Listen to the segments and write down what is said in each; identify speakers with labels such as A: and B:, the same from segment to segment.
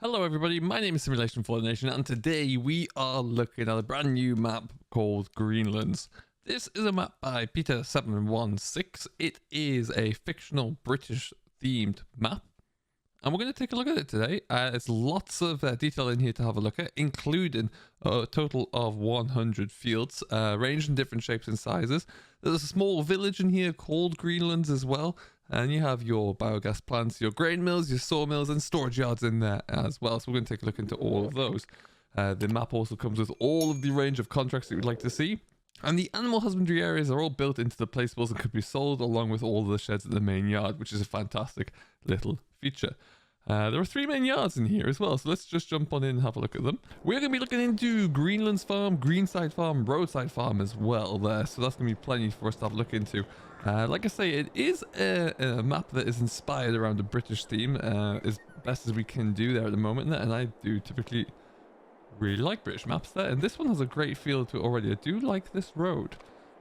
A: Hello everybody, my name is Simulation for the Nation and today we are looking at a brand new map called Greenlands. This is a map by Peter716. It is a fictional British themed map and we're going to take a look at it today. There's lots of detail in here to have a look at, including a total of 100 fields, ranged in different shapes and sizes. There's a small village in here called Greenlands as well. And you have your biogas plants, your grain mills, your sawmills, and storage yards in there as well. So we're going to take a look into all of those. The map also comes with all of the range of contracts that we'd like to see. And the animal husbandry areas are all built into the placeables and could be sold along with all of the sheds at the main yard, which is a fantastic little feature. There are 3 main yards in here as well, so let's just jump on in and have a look at them. We're going to be looking into Greenlands Farm, Greenside Farm, Roadside Farm as well there, so that's going to be plenty for us to have a look into. Like I say, it is a map that is inspired around a British theme, as best as we can do there at the moment, and I do typically really like British maps there, and this one has a great feel to it already. I do like this road.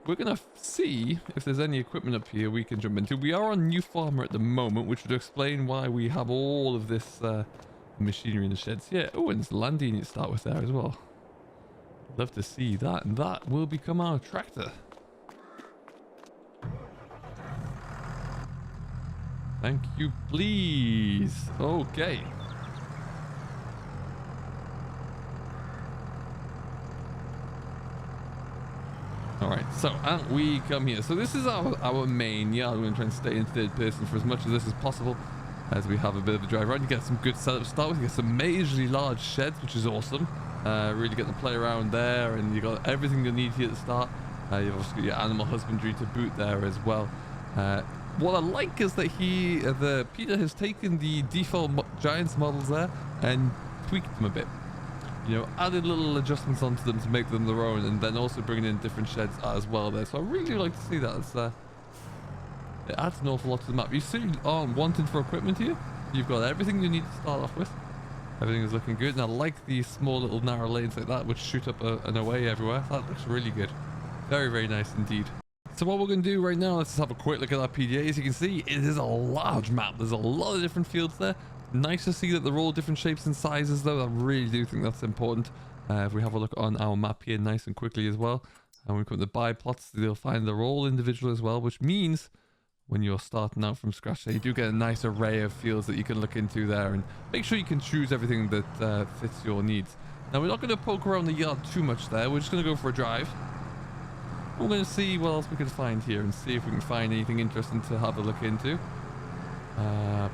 A: We're going to see if there's any equipment up here we can jump into. We are on New Farmer at the moment, which would explain why we have all of this machinery in the sheds. Yeah, oh, and it's landing to start with there as well. Love to see that, and that will become our tractor. Thank you, please. Okay. Alright, so we come here. So this is our main yard. We're going to try and stay in third person for as much of this as possible as we have a bit of a drive around. You get some good setup to start with. You get some majorly large sheds, which is awesome. Really get to play around there, and you got everything you need here at the start. You've also got your animal husbandry to boot there as well. What I like is that Peter has taken the default Giants models there and tweaked them a bit. You know, added little adjustments onto them to make them their own, and then also bringing in different sheds as well there. So I really like to see that. It adds an awful lot to the map. You certainly aren't wanting for equipment here. You've got everything you need to start off with. Everything is looking good, and I like these small little narrow lanes like that, which shoot up and away everywhere. That looks really good. Very, very nice indeed. So what we're going to do right now, let's just have a quick look at our PDA. As you can see, it is a large map. There's a lot of different fields there. Nice to see that they're all different shapes and sizes though. I really do think that's important. If we have a look on our map here nice and quickly as well, and we come to buy plots, you'll find they're all individual as well, which means when you're starting out from scratch there, you do get a nice array of fields that you can look into there, and make sure you can choose everything that fits your needs. Now we're not going to poke around the yard too much there. We're just going to go for a drive. We're going to see what else we can find here and see if we can find anything interesting to have a look into.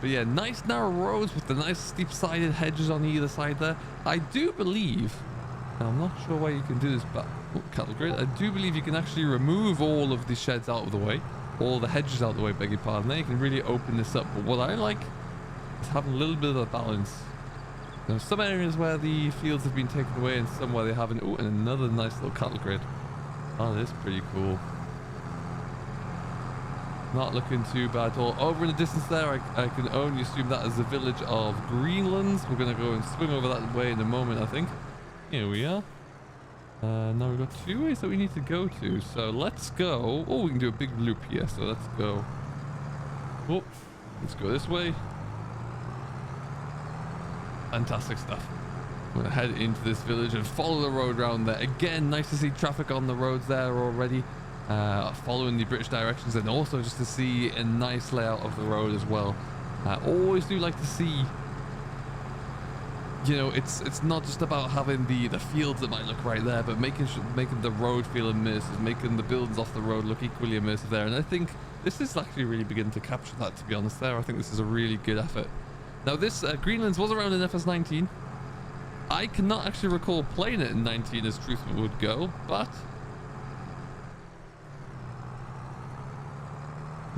A: But yeah, nice narrow roads with the nice steep-sided hedges on either side there. I do believe, and I'm not sure why you can do this, but cattle grid, I do believe you can actually remove all of the sheds out of the way, all the hedges out of the way, beg your pardon. There you can really open this up. But what I like is having a little bit of a balance. You know, some areas where the fields have been taken away and some where they haven't. Oh, and another nice little cattle grid. Oh, that is pretty cool. Not looking too bad at all. Over in the distance there, I can only assume that is the village of Greenlands. We're going to go and swing over that way in a moment, I think. Here we are. Now we've got 2 ways that we need to go to. So let's go. Oh, we can do a big loop here. So let's go. Oh, let's go this way. Fantastic stuff. I'm going to head into this village and follow the road around there. Again, nice to see traffic on the roads there already. Following the British directions, and also just to see a nice layout of the road as well. Always do like to see, you know, it's not just about having the fields that might look right there, but making the road feel immersive, making the buildings off the road look equally immersive there. And I think this is actually really beginning to capture that, to be honest there. I think this is a really good effort. Now this Greenlands was around in FS19. I cannot actually recall playing it in 19 as truth would go, but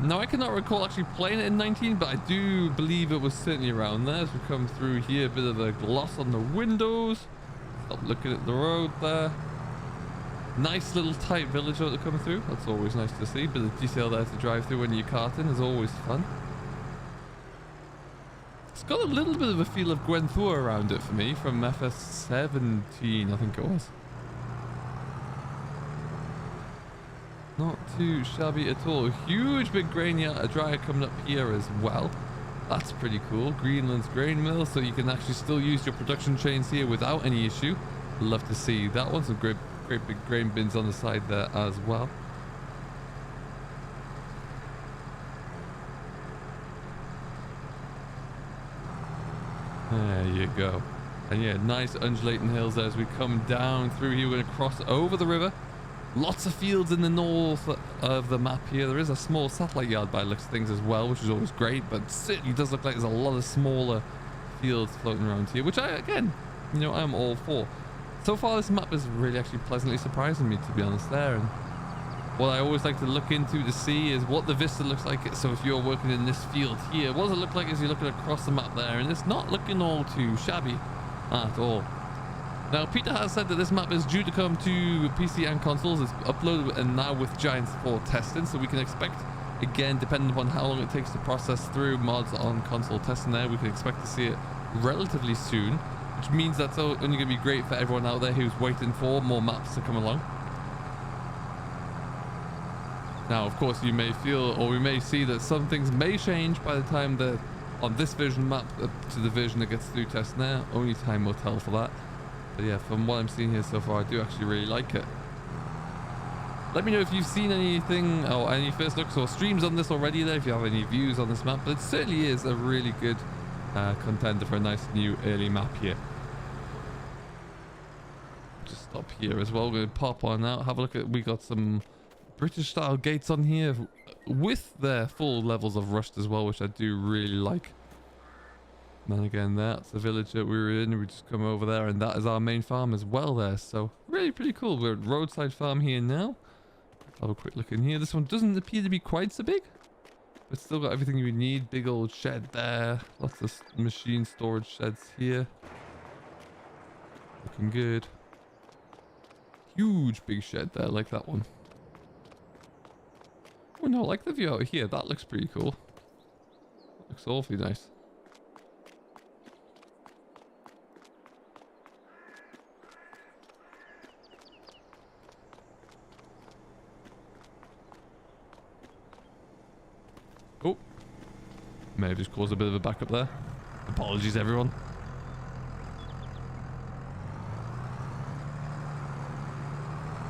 A: no, I cannot recall actually playing it in 19, but I do believe it was certainly around there. As we come through here, a bit of a gloss on the windows. Stop looking at the road there. Nice little tight village to come through. That's always nice to see. Bit of detail there to drive through when you're karting is always fun. It's got a little bit of a feel of Gwenthua around it for me from FS17, I think it was. Not too shabby at all. Huge big grain yard, a dryer coming up here as well. That's pretty cool. Greenland's grain mill, so you can actually still use your production chains here without any issue. Love to see that one. Some great big grain bins on the side there as well. There you go. And yeah, nice undulating hills there as we come down through here. We're going to cross over the river. Lots of fields in the north of the map here. There is a small satellite yard by the looks of things as well, which is always great, but it certainly does look like there's a lot of smaller fields floating around here, which again, I'm all for. So far, this map is really actually pleasantly surprising me, to be honest there. And what I always like to look into to see is what the vista looks like. So if you're working in this field here, what does it look like as you're looking across the map there? And it's not looking all too shabby at all. Now, Peter has said that this map is due to come to PC and consoles. It's uploaded and now with Giants for testing, so we can expect, again, depending upon how long it takes to process through mods on console testing there, we can expect to see it relatively soon, which means that's only going to be great for everyone out there who's waiting for more maps to come along. Now, of course, you may feel, or we may see that some things may change by the time that on this version map to the version that gets through testing there. Only time will tell for that. But yeah, from what I'm seeing here so far, I do actually really like it. Let me know if you've seen anything or any first looks or streams on this already there, if you have any views on this map. But it certainly is a really good contender for a nice new early map here. Just stop here as well. We're going to pop on out, have a look at, we got some British style gates on here with their full levels of rust as well, which I do really like. And then again, that's the village that we were in. We just come over there, and that is our main farm as well there. So really pretty cool. We're at Roadside Farm here now. Have a quick look in here. This one doesn't appear to be quite so big, but still got everything you need. Big old shed there. Lots of machine storage sheds here. Looking good. Huge big shed there, like that one. Oh no, I like the view out here. That looks pretty cool. Looks awfully nice. Oh, may have just caused a bit of a backup there. Apologies, everyone.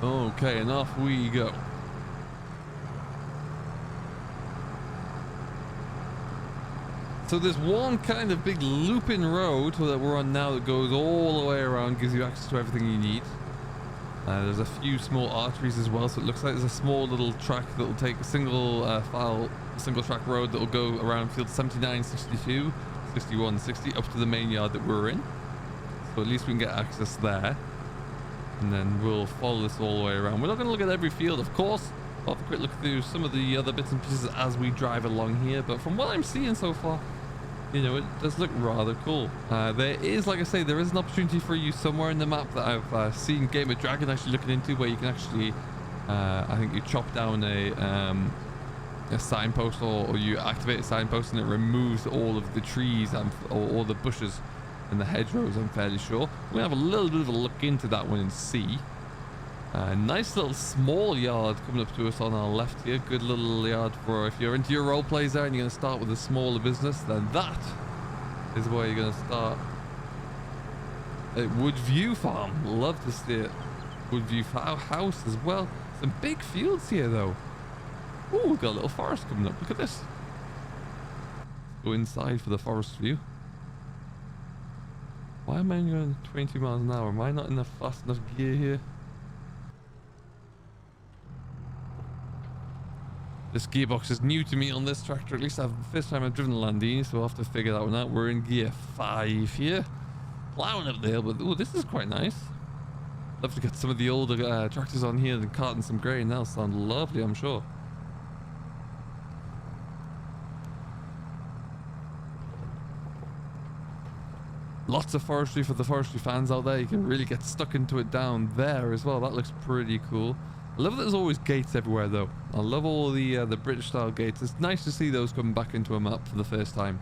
A: Okay, and off we go. So there's one kind of big looping road that we're on now that goes all the way around, gives you access to everything you need. There's a few small arteries as well, so it looks like there's a small little track that will take a single single track road that will go around field 79, 62, 61, 60 up to the main yard that we're in. So at least we can get access there. And then we'll follow this all the way around. We're not going to look at every field, of course. I'll have a quick look through some of the other bits and pieces as we drive along here. But from what I'm seeing so far, it does look rather cool. There is, like I say, there is an opportunity for you somewhere in the map that I've seen Game of Dragon actually looking into, where you can actually, I think you chop down a signpost, or you activate a signpost and it removes all of the trees and all the bushes and the hedgerows, I'm fairly sure. We'll have a little bit of a look into that one and see. Nice little small yard coming up to us on our left here. Good little yard for if you're into your role plays there and you're going to start with a smaller business, then that is where you're going to start. At Woodview Farm. Love to see it. Woodview house as well. Some big fields here though. Oh, we've got a little forest coming up. Look at this. Go inside for the forest view. Why am I going 22 miles an hour? Am I not in a fast enough gear here? This gearbox is new to me on this tractor. At least the first time I've driven the Landini, so I'll have to figure that one out. We're in gear 5 here. Plowing up the hill, but oh, this is quite nice. Love to get some of the older tractors on here and carting some grain. That'll sound lovely, I'm sure. Lots of forestry for the forestry fans out there. You can really get stuck into it down there as well. That looks pretty cool. I love that there's always gates everywhere though. I love all the British style gates. It's nice to see those come back into a map for the first time.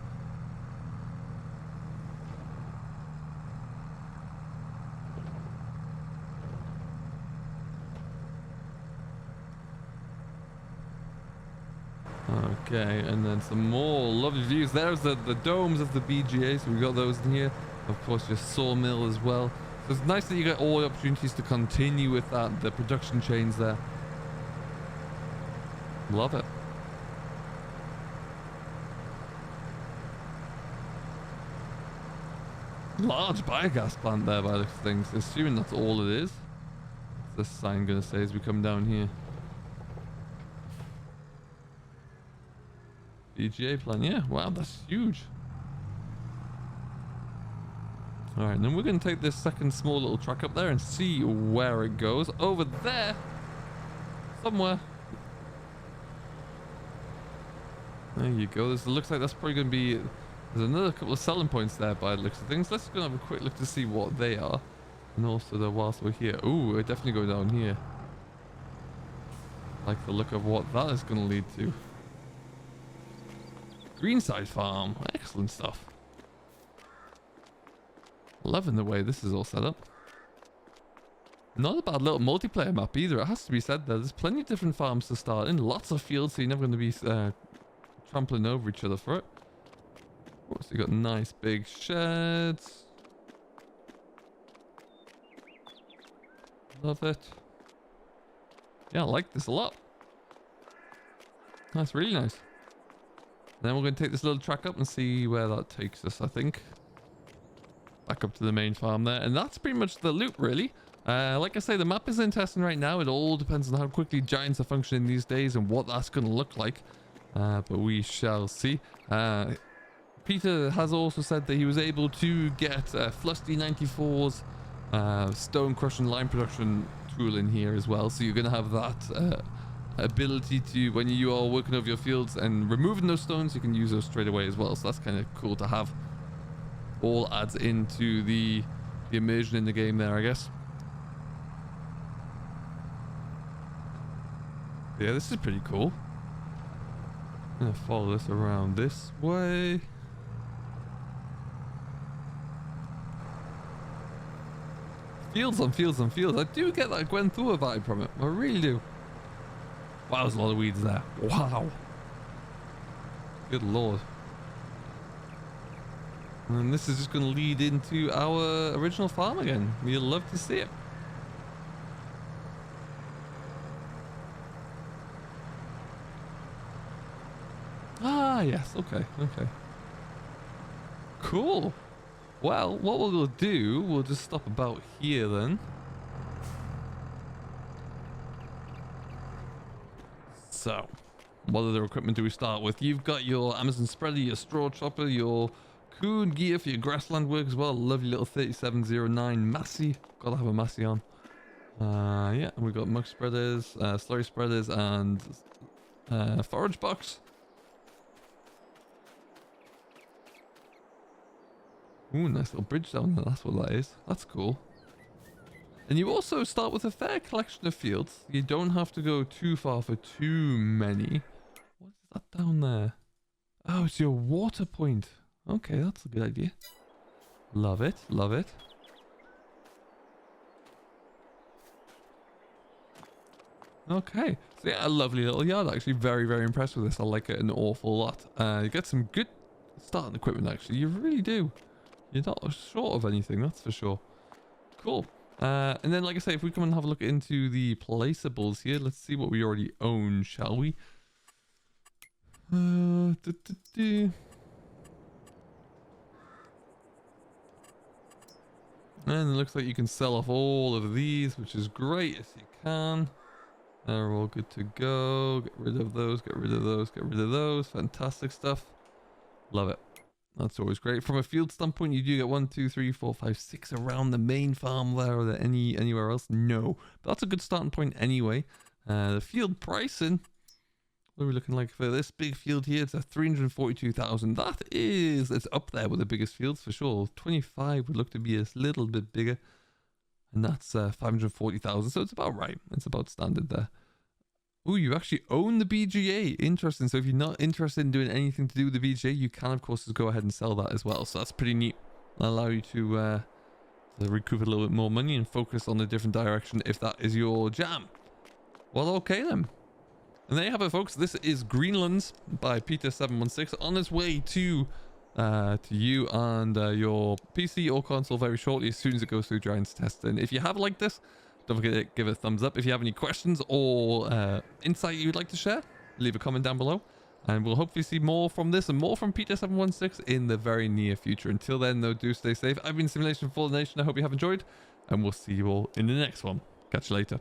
A: Okay, and then some more lovely views. There's the domes of the BGA, so we got those in here. Of course, your sawmill as well. So it's nice that you get all the opportunities to continue with that, the production chains there. Love it. Large biogas plant there by the looks of things. Assuming that's all it is. What's this sign gonna say as we come down here? BGA plant, yeah. Wow, that's huge. Alright, and then we're going to take this second small little track up there and see where it goes. Over there. Somewhere. There you go. This looks like that's probably going to be... There's another couple of selling points there by the looks of things. Let's go and have a quick look to see what they are. And also, whilst we're here... Ooh, we're definitely going down here. Like the look of what that is going to lead to. Roadside Farm. Excellent stuff. Loving the way this is all set up. Not a bad little multiplayer map either. It has to be said there. There's plenty of different farms to start in. Lots of fields, so you're never going to be trampling over each other for it. Oh, so you got nice big sheds. Love it. Yeah, I like this a lot. That's really nice. Then we're going to take this little track up and see where that takes us, I think. Back up to the main farm there. And that's pretty much the loop, really. Like I say, the map is in testing right now. It all depends on how quickly giants are functioning these days and what that's going to look like. But we shall see. Peter has also said that he was able to get Flusty 94's stone crushing lime production tool in here as well. So you're going to have that... ability to, when you are working over your fields and removing those stones, you can use those straight away as well. So that's kind of cool to have. All adds into the immersion in the game there, I guess. Yeah, this is pretty cool. I'm gonna follow this around this way. Fields on fields on fields. I do get that Gwen Thor vibe from it. I really do. Wow, there's a lot of weeds there. Wow. Good lord. And this is just going to lead into our original farm again. You'll love to see it. Ah, yes. Okay. Okay. Cool. Well, what we'll do, we'll just stop about here then. So, what other equipment do we start with? You've got your Amazon spreader, your straw chopper, your coon gear for your grassland work as well. Lovely little 3709 Massey. Gotta have a Massey on. Yeah, and we've got muck spreaders, slurry spreaders, and forage box. Ooh, nice little bridge down there. That's what that is. That's cool. And you also start with a fair collection of fields. You don't have to go too far for too many. What is that down there? Oh, it's your water point. Okay, that's a good idea. Love it. Love it. Okay. So yeah, a lovely little yard. Actually, very, very impressed with this. I like it an awful lot. You get some good starting equipment, actually. You really do. You're not short of anything, that's for sure. Cool. And then, like I say, if we come and have a look into the placeables here, let's see what we already own, shall we? And it looks like you can sell off all of these, which is great if you can. They're all good to go. Get rid of those, get rid of those, get rid of those. Fantastic stuff. Love it. That's always great. From a field standpoint, you do get 1, 2, 3, 4, 5, 6 around the main farm there. Or there anywhere else? No. But that's a good starting point anyway. The field pricing. What are we looking like for this big field here? It's a 342,000. That is, it's up there with the biggest fields for sure. 25 would look to be a little bit bigger. And that's 540,000. So it's about right. It's about standard there. Ooh, you actually own the BGA. Interesting. So if you're not interested in doing anything to do with the BGA, you can, of course, just go ahead and sell that as well. So that's pretty neat. That'll allow you to recoup a little bit more money and focus on a different direction if that is your jam. Well, okay then. And there you have it, folks. This is Greenlands by Peter716 on its way to you and your PC or console very shortly as soon as it goes through Giants testing. If you have liked this, don't forget to give it a thumbs up. If you have any questions or insight you'd like to share, leave a comment down below. And we'll hopefully see more from this and more from Peter716 in the very near future. Until then, though, do stay safe. I've been Simulation for the Nation. I hope you have enjoyed. And we'll see you all in the next one. Catch you later.